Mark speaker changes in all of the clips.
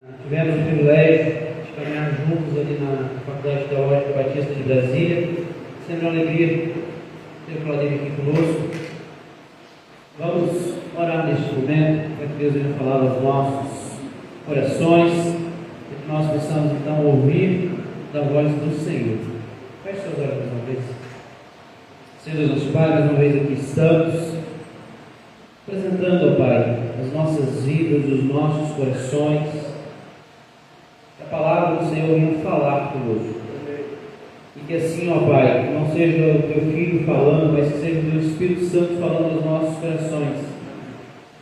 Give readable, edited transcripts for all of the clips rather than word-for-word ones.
Speaker 1: Tivemos o privilégio de caminhar juntos ali na Faculdade Teológica Batista de Brasília. Sempre uma alegria ter o Claudemir aqui conosco. Vamos orar neste momento, para que Deus venha falar aos nossos corações, e que nós possamos então ouvir da voz do Senhor. Feche seus olhos mais uma vez. Senhor Deus, nosso Pai, mais uma vez aqui estamos, apresentando, ó Pai, as nossas vidas, os nossos corações. Que a palavra do Senhor venha falar conosco. E que assim, ó Pai, não seja o Teu Filho falando, mas que seja o Teu Espírito Santo falando aos nossos corações.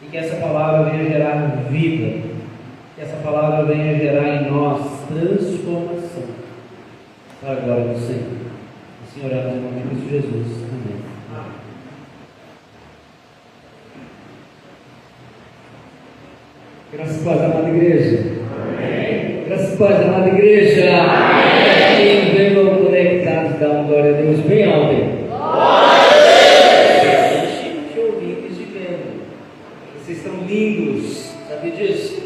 Speaker 1: E que essa palavra venha gerar vida. Que essa palavra venha gerar em nós transformação. Para a glória do Senhor. Assim oramos em nome de Cristo Jesus. Amém. Graças a Deus, amada igreja. Amém. Graças a Deus, amada igreja. Amém. Venham conectados, dá uma glória a Deus bem alto. Glória a Deus. Te ouvindo e te vendo. Vocês estão lindos, sabe disso?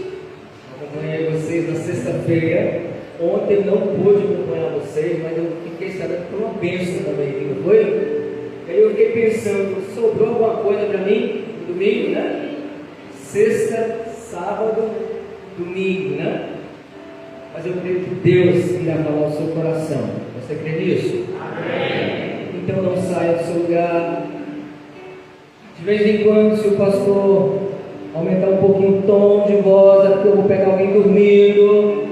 Speaker 1: Acompanhei vocês na sexta-feira. Ontem eu não pude acompanhar vocês, mas eu fiquei sabendo que foi uma bênção também, não foi? Aí eu fiquei pensando, sobrou alguma coisa para mim no domingo, né? Sexta, sábado, domingo, né? Mas eu creio que Deus irá falar ao seu coração. Você crê nisso? Amém. Então não saia do seu lugar. De vez em quando, se o pastor aumentar um pouquinho o tom de voz, é porque eu vou pegar alguém dormindo.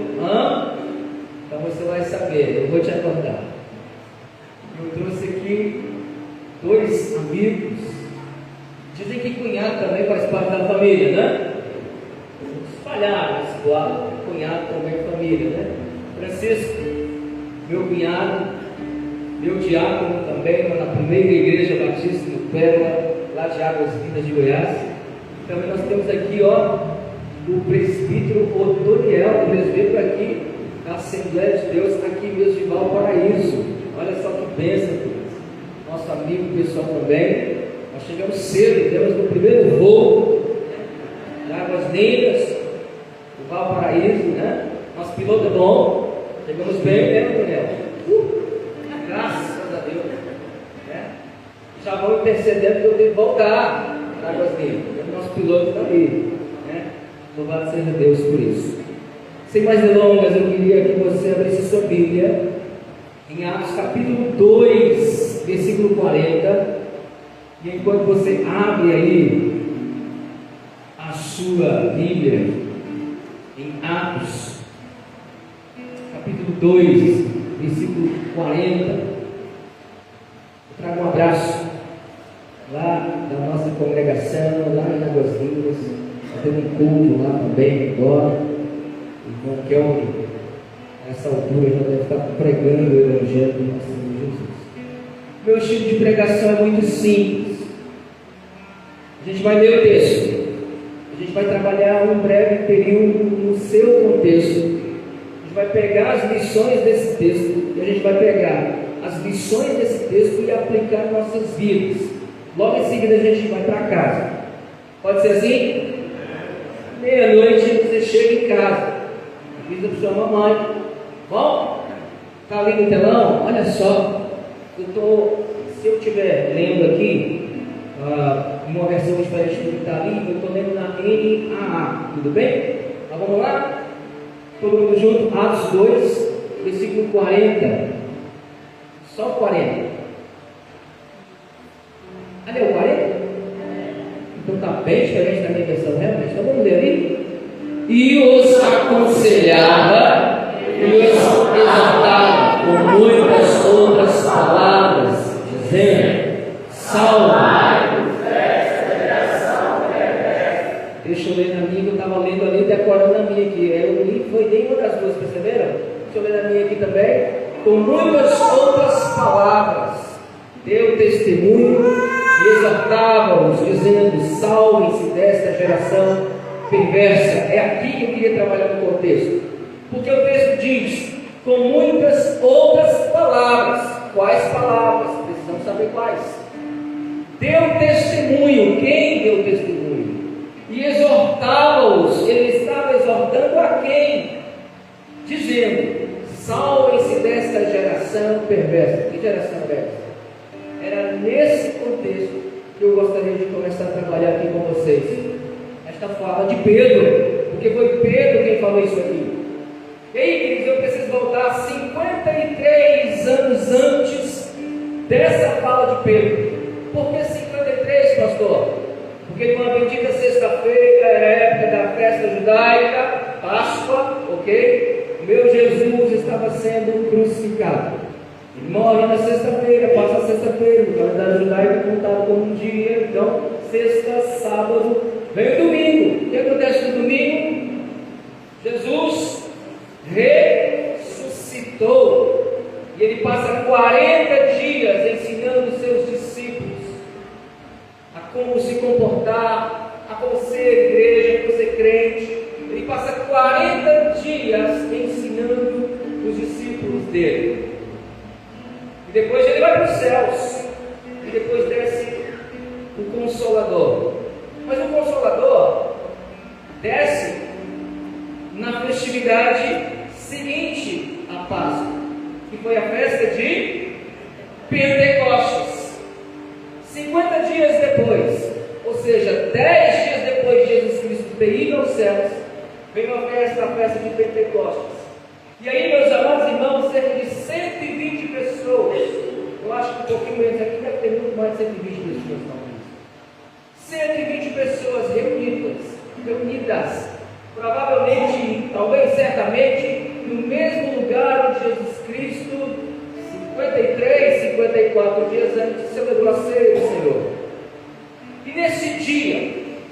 Speaker 1: Então você vai saber, eu vou te acordar. Eu trouxe aqui dois amigos. Dizem que cunhado também faz parte da família, né? Espalhado esse quadro, cunhado também é família, né? Francisco, meu cunhado, meu diácono também, na primeira igreja batista do Pérola, lá de Águas Lindas de Goiás. Também nós temos aqui, ó, o presbítero Otoniel, presbítero aqui da Assembleia de Deus, aqui mesmo de Valparaíso. Olha só que bênção, nosso amigo pessoal também. Nós chegamos cedo, temos no primeiro voo de Águas Lindas, do Valparaíso, né? Nosso piloto é bom, chegamos bem, né, Otoniel? Graças a Deus, né? Já vão intercedendo que eu tenho que voltar para Águas Lindas. Nosso piloto está ali, né? Louvado seja Deus por isso. Sem mais delongas, eu queria que você abrisse sua Bíblia em Atos capítulo 2, versículo 40. E enquanto você abre aí a sua Bíblia em Atos capítulo 2, versículo 40, eu trago um abraço lá da nossa congregação, lá em Águas Lindas. Tem um culto lá também agora. O irmão Kelvin, nessa altura, já deve estar pregando o Evangelho do nosso Senhor Jesus. Meu estilo de pregação é muito simples. A gente vai ler o texto, a gente vai trabalhar um breve período no seu contexto, a gente vai pegar as lições desse texto, e a gente vai pegar as lições desse texto e aplicar em nossas vidas. Logo em seguida a gente vai para casa. Pode ser assim? Meia-noite você chega em casa, avisa para sua mamãe. Bom, está ali no telão? Olha só, se eu estiver lendo aqui uma versão diferente do que está ali, eu estou lendo na NAA, tudo bem? Então vamos lá? Todo mundo junto? Atos 2, versículo 40. Só 40. Cadê o 40? Então está bem diferente da minha versão, realmente. Então vamos ler ali. E os aconselhava e os exortava com muitas outras palavras, dizendo: salvai do essa geração perversa. Deixa eu ler na minha, que eu estava lendo ali, decorando na minha aqui. Eu li, foi nenhuma das duas, perceberam? Deixa eu ler na minha aqui também. Com muitas outras palavras, deu testemunho e exortava-os, dizendo: salvem-se desta geração perversa. É aqui que eu queria trabalhar no contexto, porque o texto diz: com muitas outras palavras. Quais palavras? Precisamos saber quais. Deu testemunho. Quem deu testemunho? E exortava-os. Ele estava exortando a quem? dizendo: salvem-se desta geração perversa. Que geração é essa? Era nesse contexto que eu gostaria de começar a trabalhar aqui com vocês. Esta fala de Pedro, porque foi Pedro quem falou isso aqui. E aí, queridos, eu preciso voltar 53 anos antes dessa fala de Pedro. Por que 53, pastor? Porque numa bendita sexta-feira, era a época da festa judaica, Páscoa, ok? O meu Jesus estava sendo crucificado. Ele morre na sexta-feira, passa a sexta-feira, o calendário judaico é contado como um dia, então sexta, sábado, vem o domingo. O que acontece no domingo? Jesus ressuscitou, e ele passa 40 dias ensinando os seus discípulos a como se comportar, a como ser igreja, a como ser crente. Ele passa 40 dias ensinando os discípulos dele. E depois ele vai para os céus. E depois desce o Consolador. Mas o Consolador desce na festividade seguinte à Páscoa, que foi a festa de Pentecostes. 50 dias depois, ou seja, 10 dias depois de Jesus Cristo ter ido aos céus, veio a festa de Pentecostes. E aí, meus amados irmãos, cerca de 120 pessoas, eu acho que um pouquinho menos aqui, deve ter muito mais de 120 pessoas, talvez. 120 pessoas reunidas, provavelmente, talvez, certamente, no mesmo lugar onde Jesus Cristo, 53, 54 dias antes, celebrou a ceia do Senhor. E nesse dia,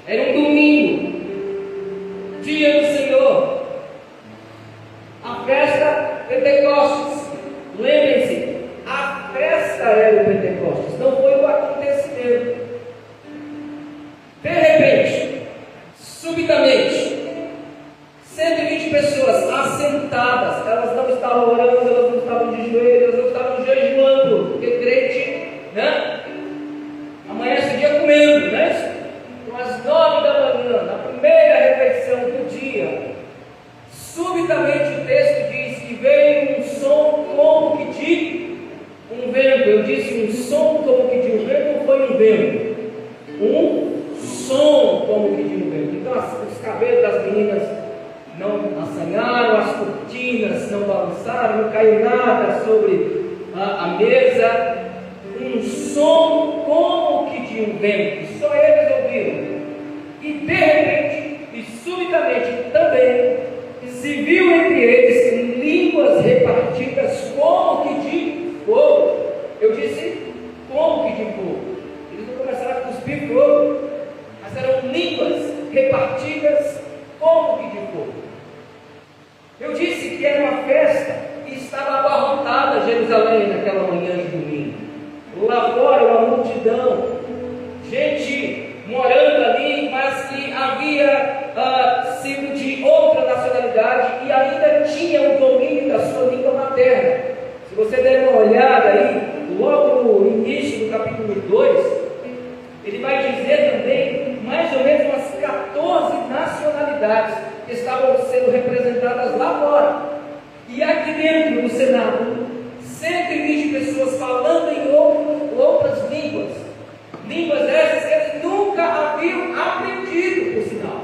Speaker 1: era um domingo, dia do Senhor, a festa Pentecostes. Lembrem-se, a festa era o Pentecostes, não foi o acontecimento. De repente, subitamente, 120 pessoas assentadas, elas não estavam orando, elas não estavam de joelhos, elas não estavam jejuando, porque crente, né? Amanhece o dia comendo, né? Então, às 9 da manhã, na primeira refeição do dia, subitamente o texto diz que veio um som como que de um vento. Eu disse um som como que de um vento, não foi um vento. Um som como que de um vento. Então os cabelos das meninas não assanharam, as cortinas não balançaram, não caiu nada sobre a mesa. Um som como que de um vento. Só eles ouviram. E de repente, e subitamente também, se viu entre eles línguas repartidas como que de fogo. Eu disse como que de fogo. Eles não começaram a cuspir fogo, mas eram línguas repartidas como que de fogo. Eu disse que era uma festa e estava abarrotada Jerusalém naquela manhã de domingo. Lá fora uma multidão, gente morando ali, mas que havia sido de outra nacionalidade e ainda tinha o domínio da sua língua materna. Se você der uma olhada aí, logo no início do capítulo 2, ele vai dizer também mais ou menos umas 14 nacionalidades que estavam sendo representadas lá fora. E aqui dentro do Senado, 120 pessoas falando em outras línguas. Línguas essas que eles nunca haviam aprendido, por sinal.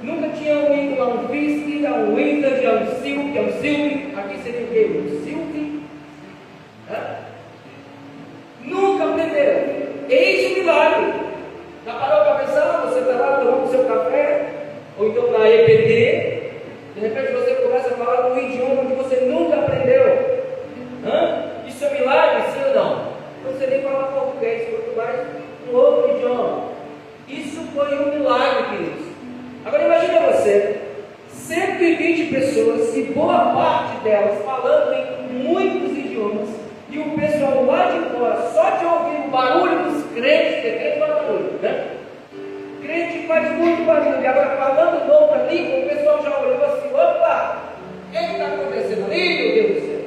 Speaker 1: Nunca tinham ido a um whisky, a um wizard, a um silk, aqui seria o quê? Um silk? Nunca aprenderam. Eis o milagre. Já parou para pensar? Você está lá tomando seu café, ou então na EPD, de repente você começa a falar um idioma que você nunca aprendeu. Isso é milagre, sim ou não? Não sei nem falar português, quanto mais um outro idioma. Isso foi um milagre, queridos. Agora imagina você, 120 pessoas e boa parte delas falando em muitos idiomas, e o pessoal lá de fora só de ouvir o barulho dos crentes, porque crente faz barulho, né? Crente faz muito barulho, e agora falando noutra língua, o pessoal já olhou assim: opa, o que está acontecendo ali, meu Deus do céu?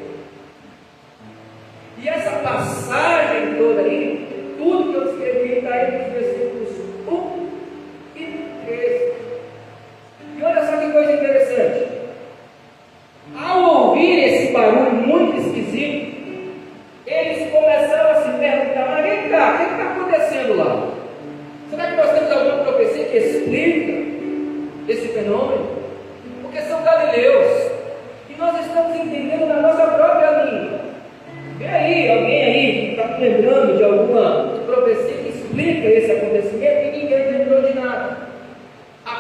Speaker 1: E essa passagem toda aí, tudo que eu escrevi está aí nos versículos 1 e 13. E olha só que coisa interessante. Ao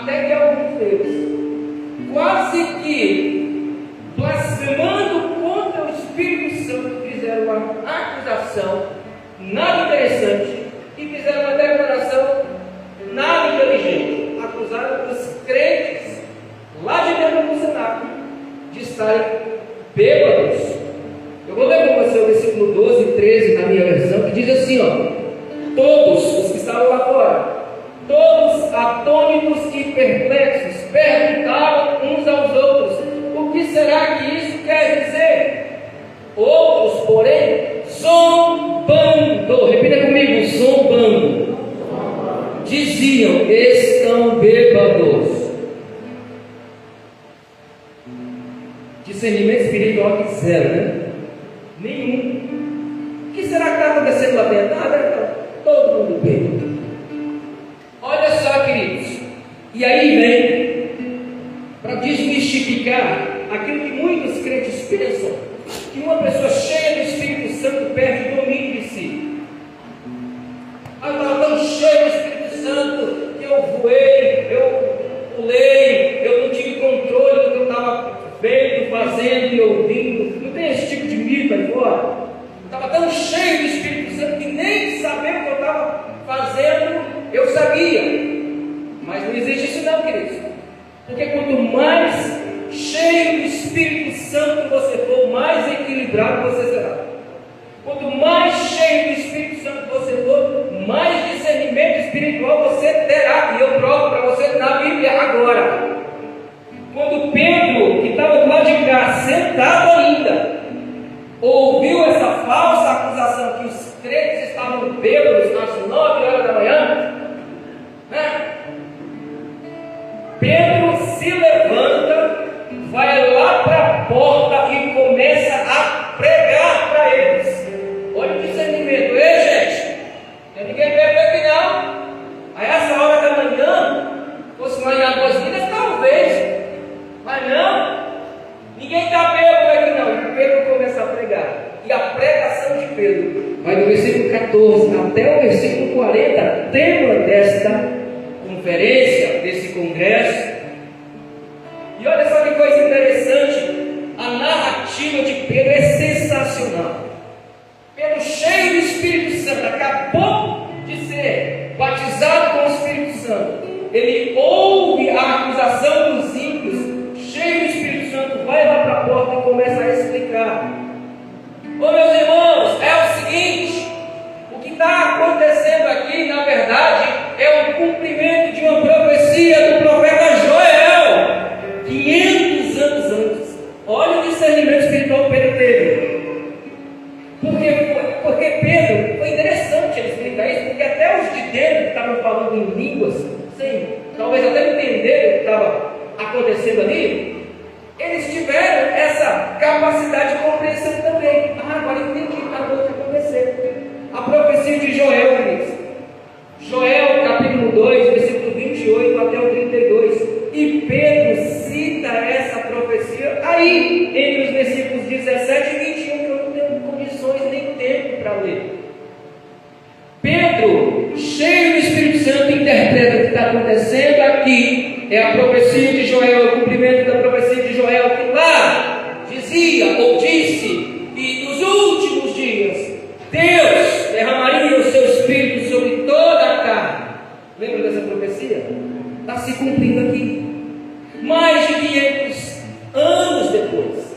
Speaker 2: até que alguns deles, quase que blasfemando contra o Espírito Santo, fizeram uma acusação nada interessante e fizeram uma declaração nada inteligente. Acusaram os crentes lá de dentro do cenáculo de estarem bêbados. Eu vou ler com você o versículo 12 e 13 na minha versão, que diz assim, todos os que estavam lá fora, todos atônitos e perplexos, perguntaram uns aos outros: o que será que isso quer dizer? Outros, porém, zombando, repita comigo, zombando, diziam: estão bêbados. Discernimento espiritual que zero, né? Nenhum. O que será que está acontecendo lá dentro? Todo mundo bêbado. Olha só, queridos, e aí vem para desmistificar aquilo que muitos crentes pensam, que uma pessoa cheia do Espírito Santo perde o domínio de si. Eu estava tão cheio do Espírito Santo que eu voei, eu pulei, eu não tive controle do que eu estava vendo, fazendo e ouvindo. Não tem esse tipo de mito aí fora? Estava tão cheio do Espírito Santo que nem saber o que eu estava fazendo eu sabia. Mas não existe isso não, queridos. Porque quanto mais cheio do Espírito Santo você for, mais equilibrado você será. Quanto mais cheio do Espírito Santo você for, mais discernimento espiritual você terá. E eu provo para você na Bíblia agora. Quando Pedro, que estava do lado de cá, sentado ainda, ouviu essa falsa acusação que os crentes estavam bêbados às 9 horas da manhã, Pedro se levanta, vai lá para a porta e começa a pregar para eles. Olha o discernimento. Ei, gente, não tem ninguém bêbado aqui não. A essa hora da manhã, fosse uma em Águas Lindas, talvez, mas não, ninguém está bêbado aqui não. E Pedro começa a pregar. E a pregação de Pedro vai do versículo 14 até o versículo 40, tema desta conferência, desse congresso. E olha só que coisa interessante, a narrativa de Pedro é sensacional. Pedro, cheio do Espírito Santo, acabou de ser batizado com o Espírito Santo. Ele ouve a acusação dos ímpios, cheio do Espírito Santo, vai lá para a porta e começa a explicar. Ô meus irmãos, é o seguinte, o que está acontecendo aqui, na verdade, é o cumprimento de uma profecia do profeta Joel, 500 anos antes. Olha o discernimento espiritual que Pedro teve. Porque Pedro, foi interessante ele explicar isso, porque até os de dentro que estavam falando em línguas, sem talvez até entender o que estava acontecendo ali, eles tiveram essa capacidade de compreensão também. Agora entendi o que acabou de acontecer. A profecia de Joel, queridos. Joel, capítulo 2, versículo 28 até o 32. E Pedro cita essa profecia aí, entre os versículos 17 e 21, que eu não tenho condições nem tempo para ler. Pedro, cheio do Espírito Santo, interpreta o que está acontecendo aqui. É a profecia de Joel, o cumprimento da profecia de Joel, que lá dizia ou disse que nos últimos dias Deus derramaria o seu Espírito sobre toda a carne. Lembra dessa profecia? Está se cumprindo aqui. Mais de 500 anos depois,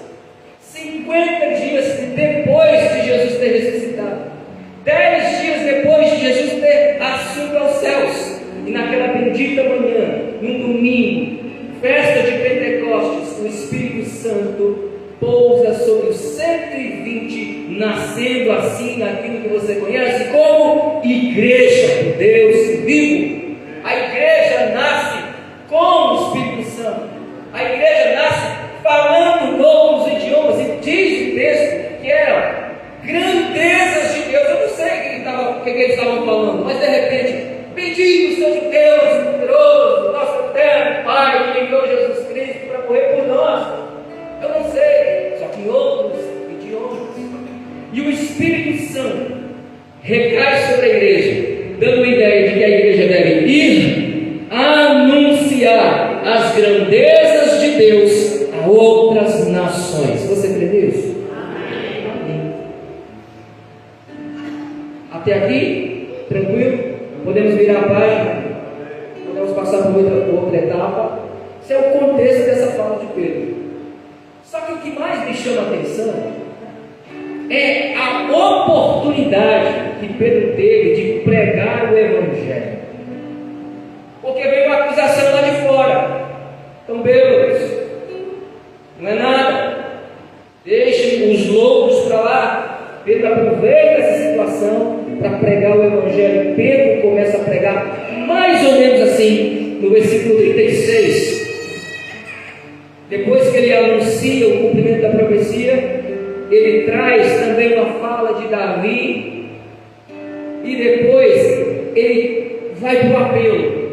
Speaker 2: 50 dias depois de Jesus ter ressuscitado, 10 dias depois de Jesus ter assunto aos céus, e naquela bendita manhã, num domingo, festa de Pentecostes, o Espírito Santo pousa sobre os 120, nascendo assim naquilo que você conhece como igreja do Deus vivo. A igreja nasce com o Espírito Santo. A igreja nasce falando novos idiomas, e diz o texto que eram grandezas de Deus. Eu não sei o que eles estavam falando, mas de repente, bendito seja o Deus poderoso, nosso eterno Pai, que enviou Jesus Cristo para morrer por nós. Eu não sei, só que em outros idiomas. E o Espírito Santo recai sobre a igreja, dando as grandezas de Deus a outras nações. Você crê nisso? Amém. Até aqui, tranquilo? Podemos virar a página? Podemos passar por outra etapa? Esse é o contexto dessa fala de Pedro. Só que o que mais me chama a atenção é a oportunidade que Pedro teve de pregar o Evangelho. Porque veio uma acusação lá de fora. Então, bêbados, não é nada, deixem os loucos para lá. Pedro aproveita essa situação para pregar o Evangelho. Pedro começa a pregar mais ou menos assim, no versículo 36. Depois que ele anuncia o cumprimento da profecia, ele traz também uma fala de Davi, e depois ele vai para o apelo.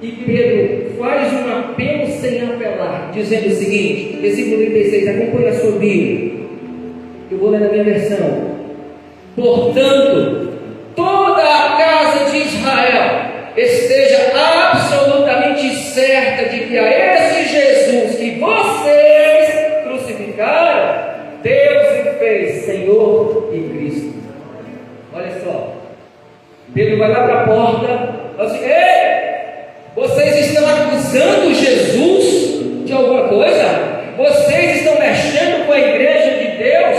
Speaker 2: E Pedro faz um apelo sem apelar, dizendo o seguinte, versículo 36, acompanhe a sua Bíblia, eu vou ler na minha versão. Portanto, toda a casa de Israel esteja absolutamente certa de que a esse Jesus que vocês crucificaram, Deus o fez Senhor e Cristo. Olha só, Pedro vai lá para a porta, fala assim: ei, vocês estão acusando Jesus de alguma coisa? Vocês estão mexendo com a igreja de Deus?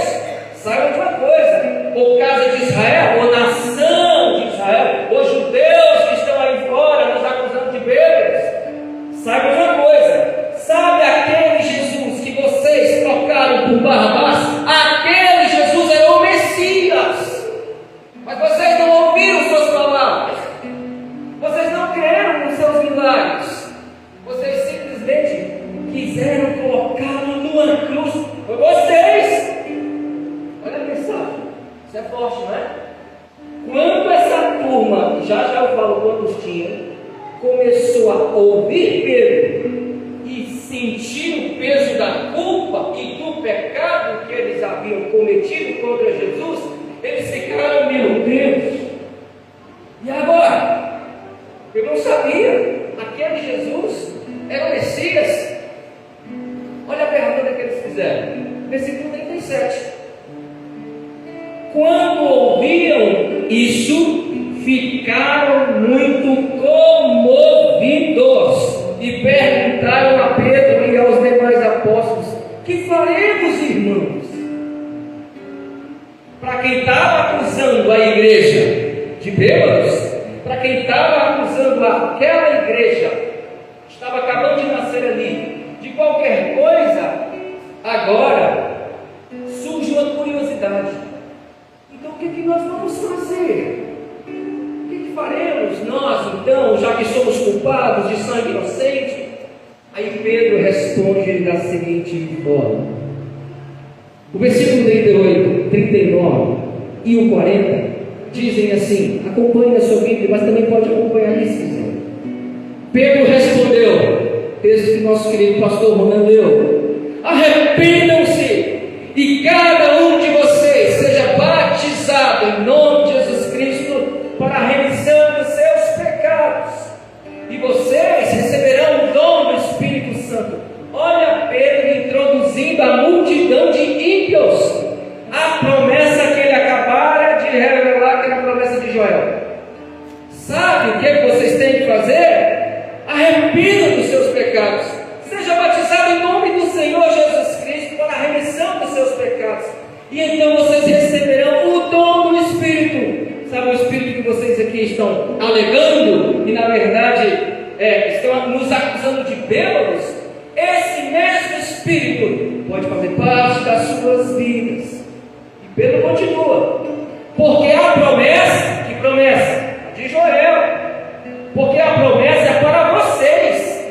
Speaker 2: Saibam de uma coisa, ou casa de Israel, ou nação de Israel, ou judeus que estão aí fora nos acusando de bêbados, saibam de uma coisa, sabe aquele Jesus que vocês trocaram por Barrabás? Aquele Jesus era o Messias, mas vocês não ouviram suas palavras, vocês não creram nos seus milagres, vocês simplesmente quiseram colocá-lo numa cruz. Foi vocês. Olha a mensagem, isso é forte, não é? Quando essa turma, já eu falo quantos tinha, começou a ouvir Pedro e sentir o peso da culpa e do pecado que eles haviam cometido contra Jesus, eles ficaram: meu Deus, e agora? Eu não sabia, aquele Jesus era o Messias. Olha a pergunta que eles fizeram, versículo 37. Quando ouviram isso, ficaram muito comovidos e perguntaram a Pedro e aos demais apóstolos: que faremos, irmãos? Para quem estava acusando a igreja de bêbados, para quem estava acusando aquela igreja, estava acabando de nascer ali, de qualquer coisa, agora surge uma curiosidade. Então o que nós vamos fazer? O que faremos nós então, já que somos culpados de sangue inocente? Aí Pedro responde da seguinte forma. O versículo 38, 39 e o 40 dizem assim, acompanhe a sua Bíblia, mas também pode acompanhar ali se quiser. Pedro respondeu, texto que nosso querido pastor Ronan leu: arrependam-se e cada um de vocês seja batizado em nome de Jesus Cristo para a remissão dos seus pecados, e vocês receberão o dom do Espírito Santo. Olha Pedro introduzindo a multidão de ímpios a promessa que ele acabara de revelar, que era a promessa de Joel. Sabe o que vocês têm que fazer? Arrependam dos seus pecados, seja batizado em nome do Senhor Jesus Cristo para a remissão dos seus pecados, e então vocês receberão o dom do Espírito. Sabe o Espírito que vocês aqui estão alegando e na verdade estão nos acusando de bêbados? Esse mesmo Espírito pode fazer parte das suas vidas. E Pedro continua: porque a promessa, que promessa? De Joel. Porque a promessa é para vocês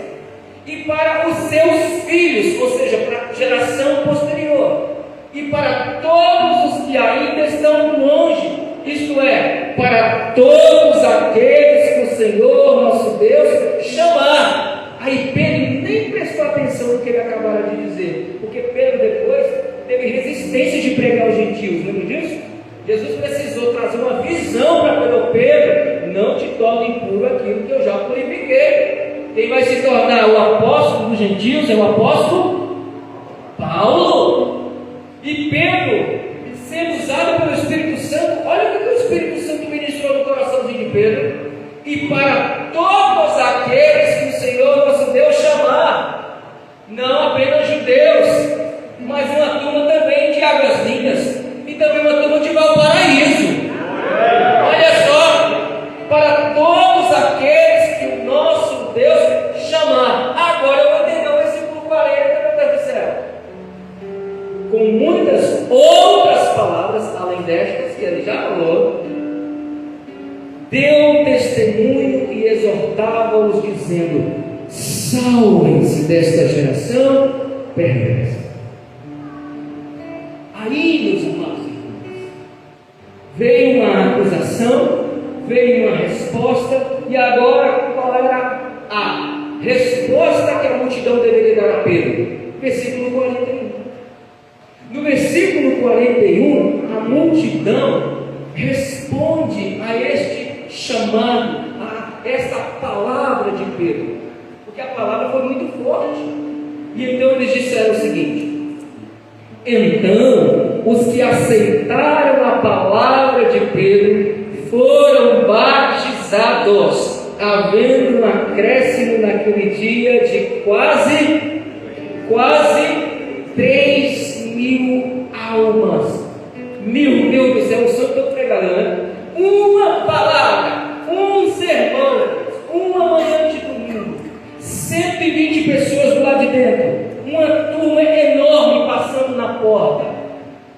Speaker 2: e para os seus filhos, ou seja, para a geração posterior, e para todos os que ainda estão longe, isto é, para todos aqueles que o Senhor nosso Deus chamar. Aí Pedro nem prestou atenção no que ele acabara de dizer, porque Pedro depois teve resistência de pregar aos gentios, lembra disso? Jesus precisou trazer uma visão para Pedro: não te torne impuro aquilo que eu já purifiquei. Quem vai se tornar o apóstolo dos gentios é o apóstolo Paulo. E Pedro, sendo usado pelo Espírito Santo, olha o que o Espírito Santo ministrou no coraçãozinho de Pedro: e para todos aqueles que o Senhor nosso Deus chamar, não apenas judeus, mas uma turma também de Águas Lindas, e também uma turma de Valparaíso. Olha só, para todos aqueles que o nosso Deus chamar. Agora eu vou entender o versículo 40, meu Deus do céu. Com muitas outras palavras, além destas que ele já falou, deu testemunho e exortava-os, dizendo: salvem-se desta geração perversa. Aí, meus amados irmãos, veio uma acusação, veio uma resposta, e agora qual era a resposta que a multidão deveria dar a Pedro? Versículo 41. No versículo 41, a multidão responde a este chamado, a esta palavra de Pedro, porque a palavra foi muito forte. E então eles disseram o seguinte: então os que aceitaram a palavra de Pedro foram batizados, havendo um acréscimo naquele dia de quase 3.000 almas. Meu Deus do céu, o senhor está pregando, né? Uma palavra, um sermão, uma manhã de domingo, 120 pessoas do lado de dentro, uma turma enorme passando na porta.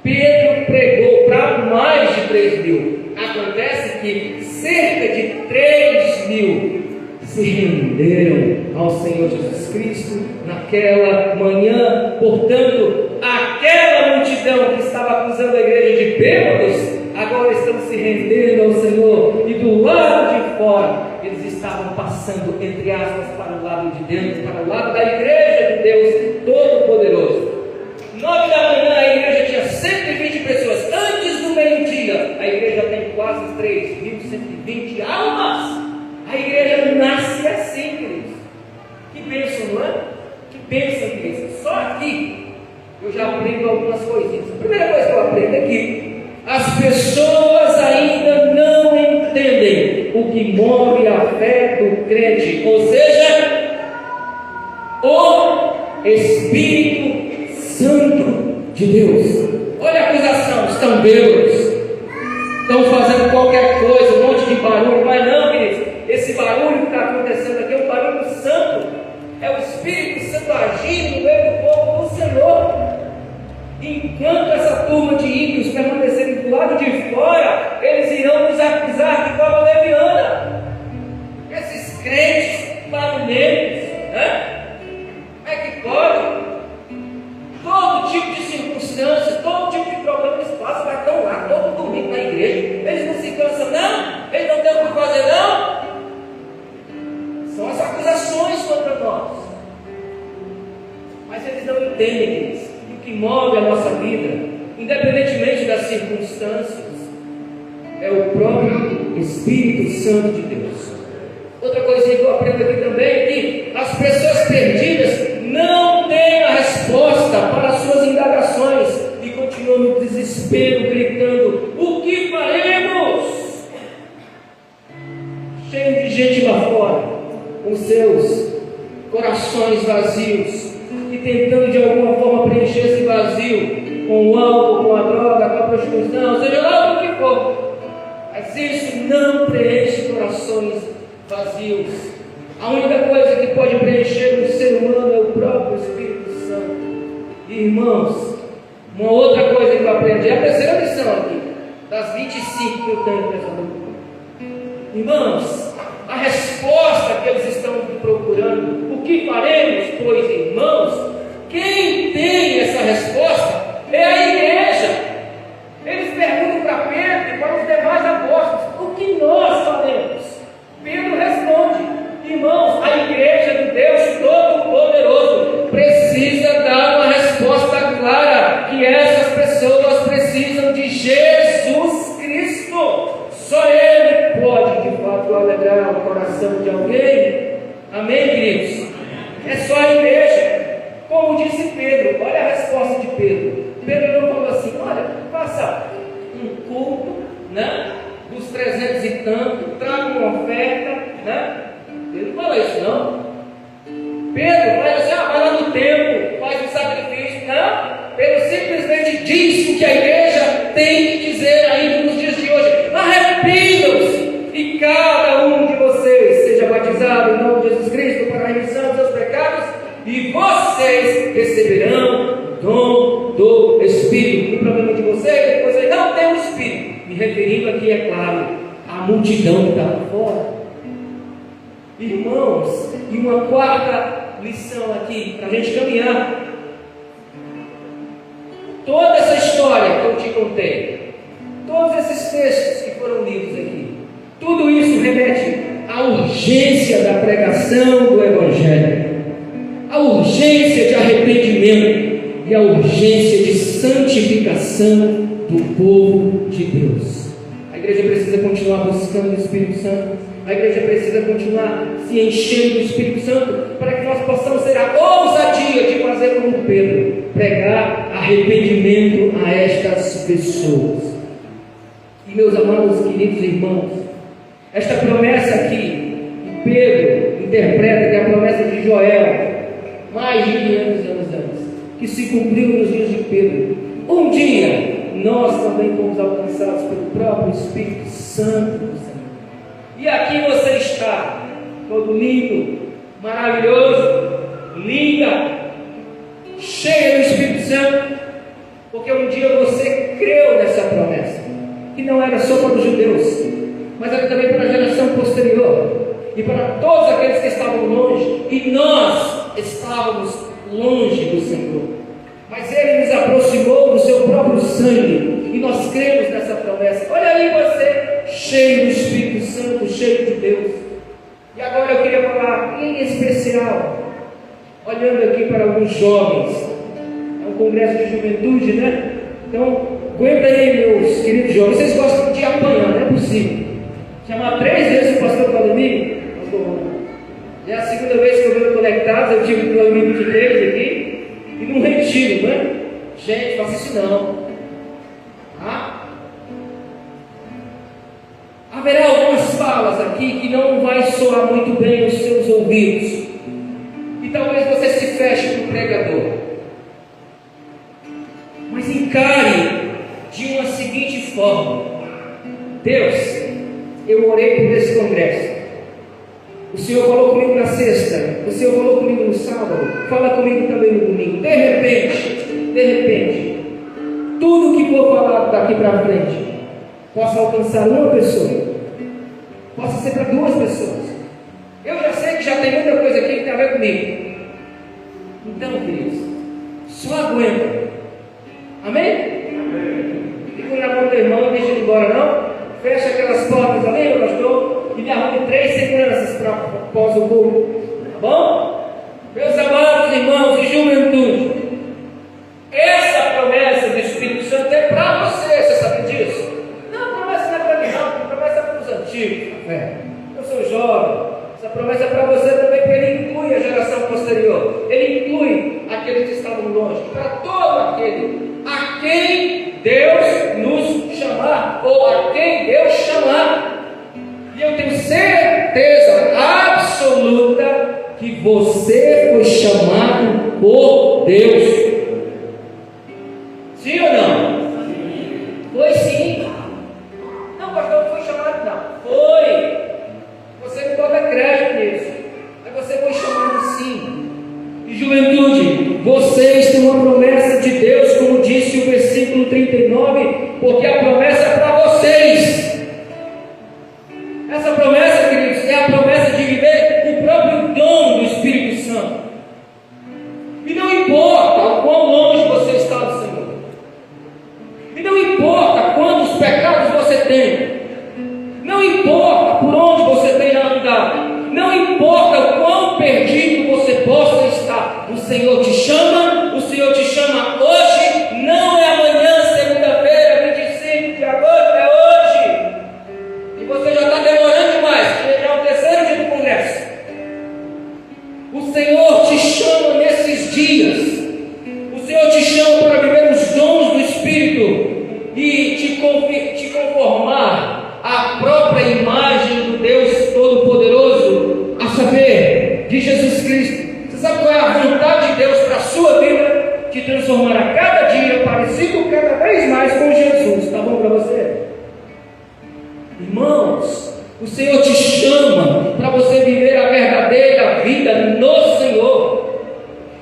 Speaker 2: Pedro pregou para mais de 3.000. Acontece que cerca de 3.000 se renderam ao Senhor Jesus Cristo naquela manhã. Portanto, aquela multidão que estava acusando a igreja de bêbados, agora estão se rendendo ao Senhor. E do lado de fora, eles estavam passando, entre aspas, para o lado de dentro, para o lado da igreja de Deus Todo-Poderoso. 9 da manhã a igreja tinha 120 pessoas. Antes do meio-dia, a igreja tem quase 3.120 almas. A igreja nasce assim, queridos. Que bênção, não é? Que bênção, queridos. Só aqui eu já aprendo algumas coisinhas. A primeira coisa que eu aprendo é que as pessoas ainda não entendem o que move a fé do crente, ou seja, o Espírito Santo de Deus. Olha a acusação: estão bêbados, estão fazendo qualquer coisa, um monte de barulho. Mas não, queridos, esse barulho que está acontecendo aqui é um barulho santo, é o Espírito Santo agindo no meio do povo do Senhor. Enquanto essa turma de ímpios permanecerem do lado de fora, eles irão nos acusar de forma leviana. Esses crentes barulhentos, né? Como é que pode? Todo tipo de circunstância, todo tipo de problema eles passam, mas estão lá todo domingo na igreja. Eles não se cansam, não? Eles não têm o que fazer, não? São as acusações contra nós. Mas eles não entendem isso. E o que move a nossa vida, independentemente das circunstâncias, é o próprio Espírito Santo de Deus. Outra coisa que eu aprendo aqui também é que as pessoas perdidas não têm a resposta para as suas indagações e continuam no desespero, gritando: o que faremos? Cheio de gente lá fora, com seus corações vazios e tentando de alguma forma preencher esse vazio com o álcool, com a droga, com a prostituição, seja lá o que for. Mas isso não preenche corações vazios. A única coisa que pode preencher o ser humano é o próprio Espírito Santo. Irmãos, uma outra coisa que eu aprendi, é a terceira lição aqui, das 25 que eu tenho nessa doutrina. Irmãos, a resposta que eles estão procurando, o que faremos, pois, irmãos, quem tem essa resposta é a igreja. Eles perguntam para Pedro e para os demais apóstolos: o que nós faremos? Pedro responde: irmãos, a igreja de Deus Todo-Poderoso precisa dar uma resposta clara, que essas pessoas precisam de Jesus Cristo. Só Ele pode de fato alegrar o coração de alguém. Amém, queridos? Pedro vai assim, vai lá no templo, faz o sacrifício. Não, Pedro simplesmente diz o que a igreja tem que dizer ainda nos dias de hoje: arrependam-se e cada um de vocês seja batizado em nome de Jesus Cristo para a remissão dos seus pecados, e vocês receberão o dom do Espírito. O problema de vocês é que vocês não têm o Espírito, me referindo aqui, é claro, à multidão que está lá fora. Irmãos, e uma quarta lição aqui, para a gente caminhar. Toda essa história que eu te contei, todos esses textos que foram lidos aqui, tudo isso remete à urgência da pregação do Evangelho, à urgência de arrependimento e à urgência de santificação do povo de Deus. A igreja precisa continuar buscando o Espírito Santo. A igreja precisa continuar se enchendo do Espírito Santo para que nós possamos ter a ousadia de fazer como Pedro, pregar arrependimento a estas pessoas. E meus amados, queridos irmãos, esta promessa aqui, que Pedro interpreta, que é a promessa de Joel, mais de 500 anos antes, que se cumpriu nos dias de Pedro. Um dia, nós também fomos alcançados pelo próprio Espírito Santo do Senhor. E aqui você está, todo lindo, maravilhoso, linda, cheia do Espírito Santo, porque um dia você creu nessa promessa, que não era só para os judeus, mas era também para a geração posterior, e para todos aqueles que estavam longe, e nós estávamos longe do Senhor, mas Ele nos aproximou do seu próprio sangue, e nós cremos nessa promessa. Olha aí você, cheio do Espírito Santo, cheio de Deus. E agora eu queria falar em especial, olhando aqui para alguns jovens. É um congresso de juventude, né? Então, aguenta aí, meus queridos jovens. Vocês gostam de apanhar, não é possível. Chamar 3 vezes o pastor Valdemir, já é a segunda vez que eu venho conectado. Eu tive um amigo de Deus aqui, e num retiro, né? Gente, faça isso não. Haverá algumas falas aqui que não vai soar muito bem nos seus ouvidos, e talvez você se feche para o pregador, mas encare de uma seguinte forma: Deus, eu orei por esse congresso, o Senhor falou comigo na sexta, o Senhor falou comigo no sábado, fala comigo também no domingo. De repente, tudo que for falado daqui para frente possa alcançar uma pessoa, possa ser para 2 pessoas. Eu já sei que já tem muita coisa aqui que tem a ver comigo. Então, queridos, só aguenta. Amém? Fica na mão do irmão, não deixa ele embora não. Fecha aquelas portas ali, meu pastor, e me arrume 3 seguranças para após o culto. Tá bom? Meus amados irmãos de juventude, essa promessa do Espírito Santo é para você. Você sabe disso? Não, a promessa não é para mim, não. A promessa é para os antigos. Eu sou jovem. Essa promessa é para você também, porque ele inclui a geração posterior. Ele inclui aqueles que estavam longe. Para todo aquele a quem Deus nos chamar, ou a quem Deus chamar. E eu tenho certeza absoluta que você foi chamado por Deus. Sim ou não? Foi sim. Não, pastor, não foi chamado, não. Foi. Você não bota crédito nisso. Mas você foi chamado sim. E juventude, vocês têm uma promessa de Deus, como disse o versículo 39, porque a promessa é para vocês. Essa promessa, queridos, é a promessa de viver o próprio dom do Espírito Santo. E não importa o quão longe você está do Senhor. E não importa quantos pecados você tem. Não importa por onde você tenha andado. Não importa o quão perdido você possa estar. O Senhor te chama. O Senhor te chama hoje. Não é amanhã, segunda-feira, 25 de agosto, é hoje. E você já está demorando demais. Já é o 3º dia do congresso. O Senhor te chama nesses dias. O Senhor te chama para viver os dons do Espírito e te conformar à própria imagem do Deus Todo-Poderoso, a saber, de Jesus Cristo. Você sabe qual é a vontade de Deus para a sua vida, te transformar a cada dia parecido cada vez mais com Jesus. Está bom para você? Irmãos, o Senhor te chama para você viver a verdadeira vida no Senhor.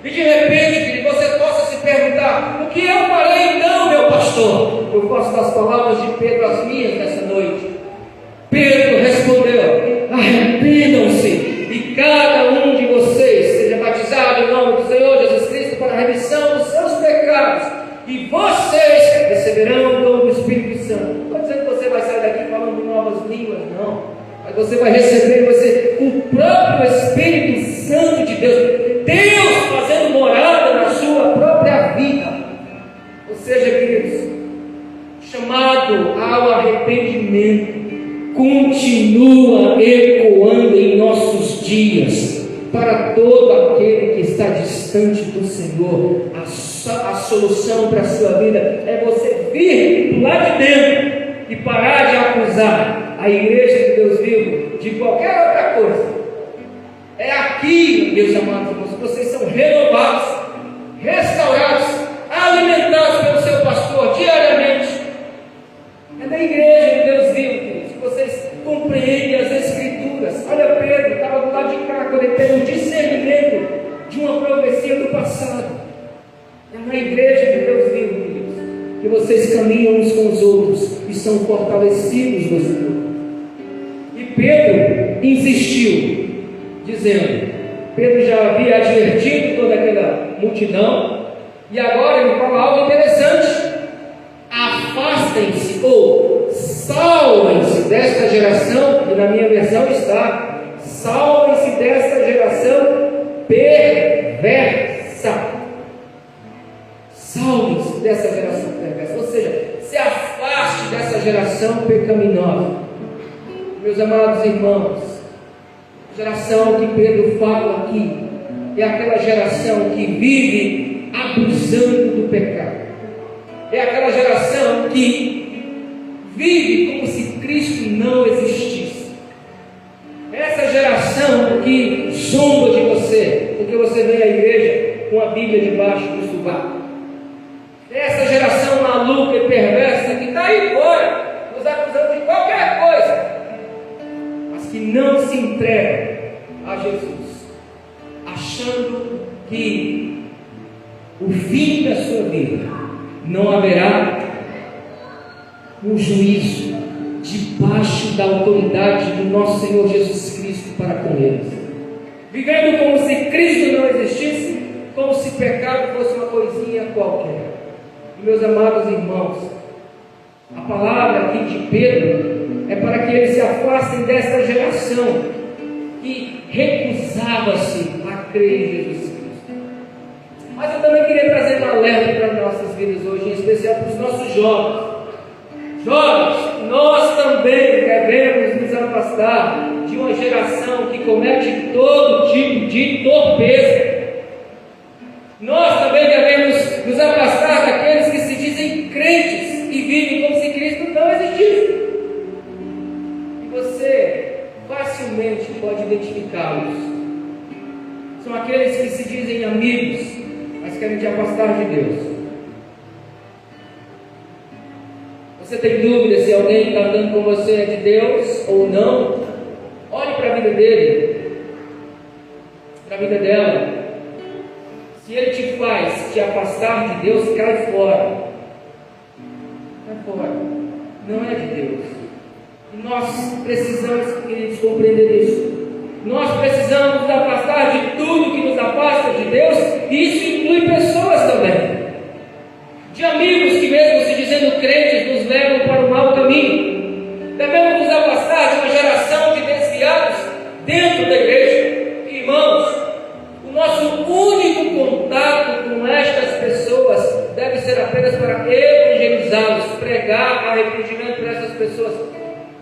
Speaker 2: E de repente, querido, você possa se perguntar: o que eu farei então, meu pastor? Eu faço das palavras de Pedro as minhas nessa noite. Pedro respondeu: arrependam-se e cada um de vocês seja batizado em nome do Senhor Jesus Cristo para a remissão dos seus pecados, e vocês receberão o dom do Espírito Santo. Não estou dizendo que você vai sair daqui falando novas línguas, não, mas você vai receber o próprio Espírito Santo de Deus fazendo morada na sua própria vida. Ou seja, queridos, chamado ao arrependimento continua ecoando em nossos dias para todo aquele que está distante do Senhor. A solução para a sua vida é você vir do lado de dentro e parar de acusar a igreja de Deus vivo de qualquer outra coisa. É aqui, meus amados irmãos, que vocês são renovados, restaurados, alimentados pelo seu pastor diariamente. É da igreja de Deus vivo, queridos, que vocês compreendem as Escrituras. Olha, Pedro estava do lado de cá quando ele teve um discernimento de uma profecia do passado. É na igreja de Deus vivo, queridos, que vocês caminham uns com os outros e são fortalecidos no Senhor. E Pedro insistiu, dizendo: Pedro já havia advertido toda aquela multidão, e agora ele fala algo interessante: afastem-se ou salvem-se desta geração, e na minha versão está: salvem-se desta geração perversa. Salvem-se dessa geração perversa, ou seja, se afaste dessa geração pecaminosa. Meus amados irmãos, a geração que Pedro fala aqui é aquela geração que vive abusando do pecado. É aquela geração que vive como se Cristo não existisse. Essa geração que zomba de você, porque você vem à igreja com a Bíblia debaixo do sovaco. Essa geração maluca e perversa que está aí fora, nos acusando de qualquer coisa, mas que não se entrega a Jesus, achando que o fim da sua vida não haverá um juízo debaixo da autoridade do nosso Senhor Jesus Cristo para com eles, vivendo como se Cristo não existisse, como se pecado fosse uma coisinha qualquer. E, meus amados irmãos, a palavra aqui de Pedro é para que eles se afastem desta geração que recusava-se a crer em Jesus Cristo. Mas eu também queria trazer um alerta para as nossas vidas hoje, em especial para os nossos jovens. Jovens, nós também devemos nos afastar de uma geração que comete todo tipo de torpeza. Nós também devemos nos afastar daqueles que se dizem crentes e vivem como se Cristo não existisse. E você facilmente pode identificá-los. São aqueles que se dizem amigos, mas querem te afastar de Deus. Você tem dúvida se alguém que está andando com você é de Deus ou não? Olhe para a vida dele, para a vida dela. Se ele te faz te afastar de Deus, cai fora. Cai fora. Não é de Deus. E nós precisamos, queridos, compreender isso. Nós precisamos nos afastar de tudo que nos afasta de Deus, e isso inclui pessoas também. De amigos que, mesmo se dizendo crentes, nos levam para o mau caminho. Devemos nos afastar de uma geração de desviados dentro da igreja. Irmãos, o nosso único contato com estas pessoas deve ser apenas para evangelizá-los, pregar arrependimento para essas pessoas.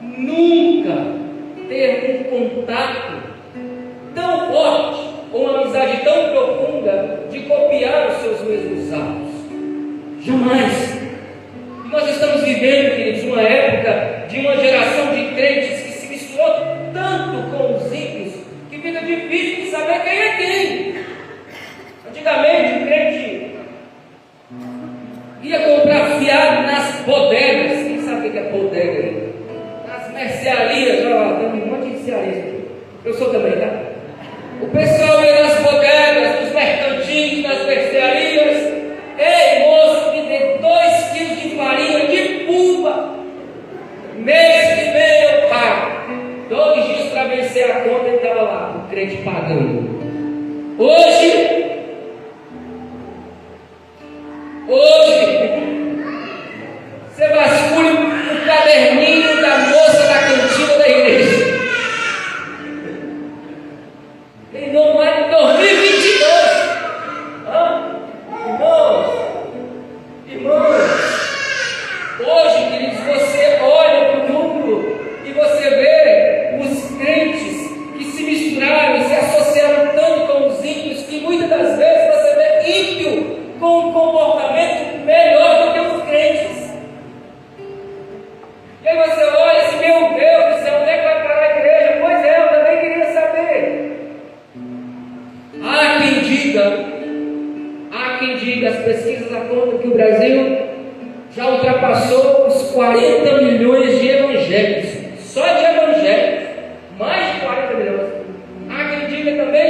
Speaker 2: Nunca ter um contato tão forte, ou uma amizade tão profunda, de copiar os seus mesmos atos. Jamais. E nós estamos vivendo, queridos, uma época de uma geração de crentes que se misturou tanto com os ímpios que fica difícil de saber quem é quem. bodega aí. Nas mercearias, ó, tem um monte de mercearias aqui. Eu sou também, tá? O pessoal ia nas bodegas, nos mercantis, nas mercearias. Ei, moço, me dê 2 quilos de farinha de pulpa. Mês que vem eu pago. 2 dias para vencer a conta, ele estava lá, o crente pagando. Hoje, você vasculha o caderninho da moça da cantina da igreja. Em nome de 2022. Irmãos, hoje, queridos, você olha para o mundo e você vê os crentes que se misturaram e se associaram tanto com os ímpios que muitas das vezes você vê ímpio com um comportamento melhor do que os crentes. E aí você olha e diz, meu Deus do céu, onde é que vai parar a igreja? Pois é, eu também queria saber. Há quem diga, as pesquisas apontam que o Brasil já ultrapassou os 40 milhões de evangélicos, só de evangélicos, mais de 40 milhões. Há quem diga também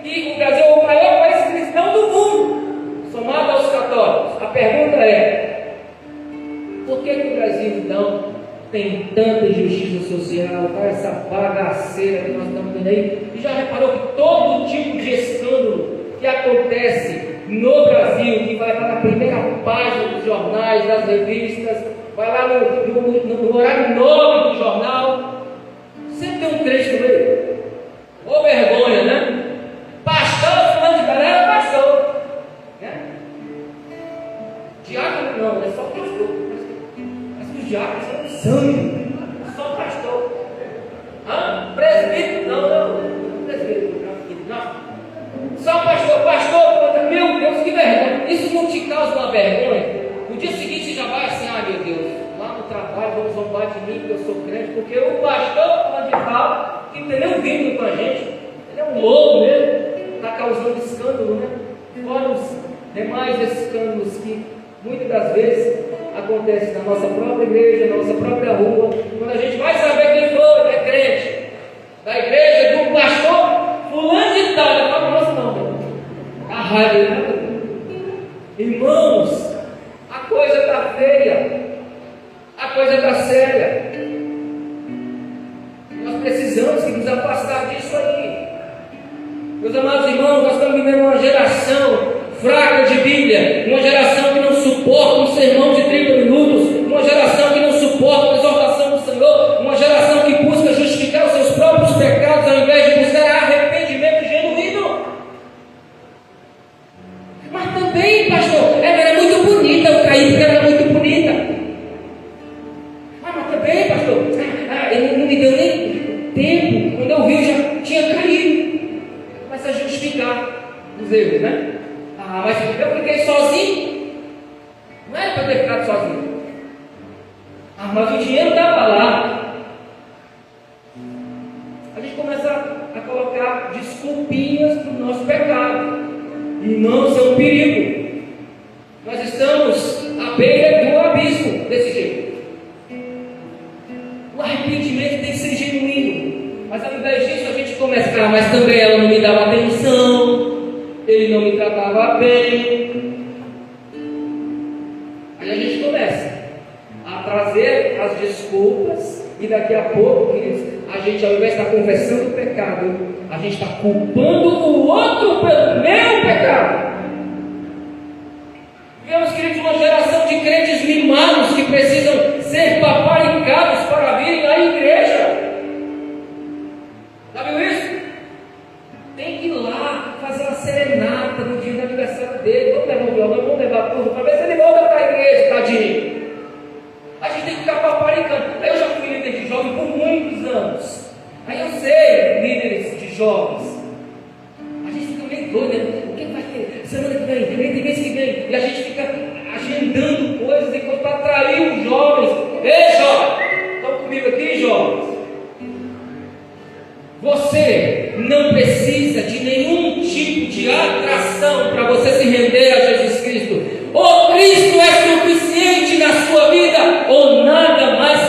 Speaker 2: que o Brasil é o maior país cristão do mundo, somado aos católicos. A pergunta é, por que o Brasil então tem tanta injustiça social, essa bagaceira que nós estamos vendo aí? E já reparou que todo tipo de escândalo que acontece no Brasil, que vai lá na primeira página dos jornais, das revistas, vai lá no horário nobre do jornal, sempre tem um crente no meio. Ô vergonha, né? Pastor, fulano de galera, pastor, né? Diácono não, é só pastor. Mas os diáconos são sangue, só pastor. Presbítero, não, presbítero, não. Só pastor, meu Deus, que vergonha. Isso não te causa uma vergonha? No dia seguinte você já vai assim, meu Deus, lá no trabalho vão zombar de mim, porque eu sou crente, porque o pastor de tal, que não tem nenhum vínculo com a gente, ele é um louco mesmo, está causando escândalo, né? Fora os demais escândalos que muitas das vezes acontecem na nossa própria igreja, na nossa própria rua, quando a gente vai saber quem foi, é crente, da igreja, do pastor fulano de tal, não fala nosso não. A raiva, irmãos, a coisa está feia, a coisa está séria. Nós precisamos nos afastar disso aí. Meus amados irmãos, nós estamos vivendo uma geração fraca de Bíblia, uma geração que não suporta um sermão de 30 minutos, uma geração que não suporta a exortação do Senhor, uma geração que busca justificar os seus próprios pecados ao invés de buscar arrependimento genuíno. Mas também, pastor, ela era muito bonita, eu caí porque ela era muito bonita. Mas também, pastor, ele não me deu nem tempo, quando eu vi eu já tinha caído. Começa a justificar os erros, né? Mas eu fiquei sozinho. Não era para eu ter ficado sozinho. Mas o dinheiro estava lá. A gente começa a colocar desculpinhas para o nosso pecado. Irmãos, é um perigo. Nós estamos à beira do abismo desse jeito. O arrependimento tem que ser genuíno. Mas ao invés disso a gente começa, mas também ela não me dava atenção. Ele não me tratava bem. Aí a gente começa a trazer as desculpas, e daqui a pouco, queridos, a gente, ao invés de estar confessando o pecado, a gente está culpando o outro pelo meu pecado. Vemos, queridos, uma geração de crentes mimados que precisam ser paparicados para virem à igreja. Já viu isso? Tem que ir lá fazer uma serenata no dia do aniversário dele. Vamos levar o violão, vamos levar tudo para ver se ele volta para a igreja, tadinho. A gente tem que ficar paparicando. Eu já fui líder de jovens por muitos anos. Aí eu sei, líderes de jovens. A gente fica meio doido, né? O que vai ter? Semana que vem, mês que vem. E a gente fica agendando coisas enquanto para atrair os jovens. Ei, jovens! Estão comigo aqui, jovens? Você não precisa de nenhum tipo de atração para você se render a Jesus Cristo. Ou Cristo é suficiente na sua vida, ou nada mais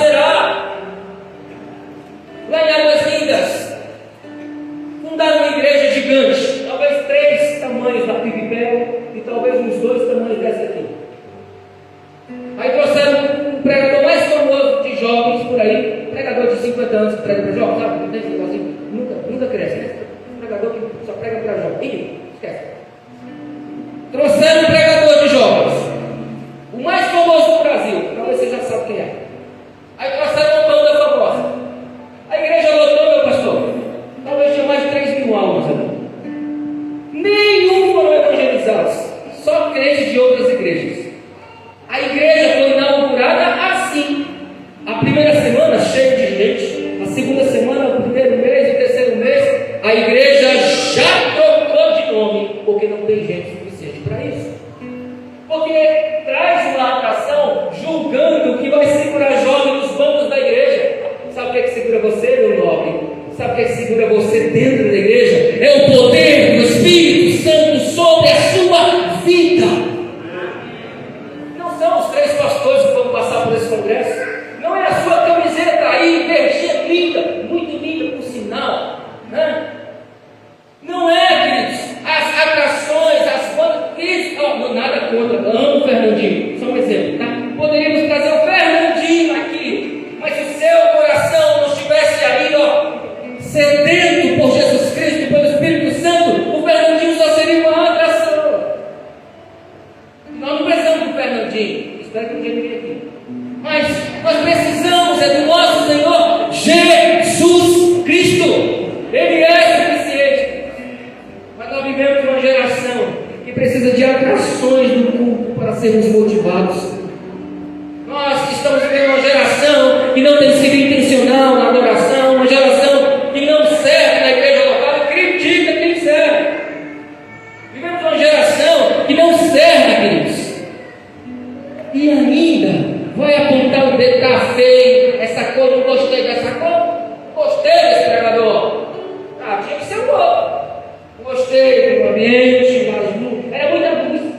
Speaker 2: 50 anos que prega para jovens, sabe? Não tem esse negocinho, nunca cresce, né? Um pregador que só prega para jovens. Esquece. Trouxeram um pregador de jovens, o mais famoso do Brasil, talvez você já sabe quem é. Aí trouxeram uma banda famosa. A igreja lotou, meu pastor. Talvez tinha mais de 3 mil almas ali. Nenhum foram evangelizados, só crentes de outras igrejas. A igreja foi inaugurada assim. A primeira semana cheia de gente, a segunda semana, o primeiro mês, o terceiro mês, a igreja já trocou de nome, porque não tem gente suficiente para isso. Porque traz uma atração julgando que vai segurar jovem nos bancos da igreja. Sabe o que é que segura você, meu nobre? Sabe o que é que segura você dentro da igreja? É o poder do Espírito Santo sobre a sua vida. Não são os 3 pastores que vão passar por esse congresso. Não é a sua camiseta aí, verdinha, linda, muito linda por sinal, né? Não é, queridos, as atrações, as bandas, queridos, não, nada contra, amo o Fernandinho, só um exemplo, tá? Poderíamos trazer o Fernandinho aqui, mas se o seu coração não estivesse aí, sedento por Jesus Cristo, pelo Espírito Santo, o Fernandinho só seria uma atração. Nós não precisamos do Fernandinho, espero que um dia ele venha aqui. Mas nós precisamos do nosso Senhor Jesus Cristo. Ele é suficiente. Mas nós vivemos uma geração que precisa de atrações do culto para sermos motivados. Nós estamos vivendo uma geração que não tem sido intencional na adoração, uma geração que não serve na igreja local e critica quem serve. Vivemos uma geração que não serve, queridos. E ainda vai apontar o dedo, tá feio, essa cor, não gostei dessa cor, gostei desse pregador, tinha que ser um outro, não gostei do ambiente, mas não, era muita música,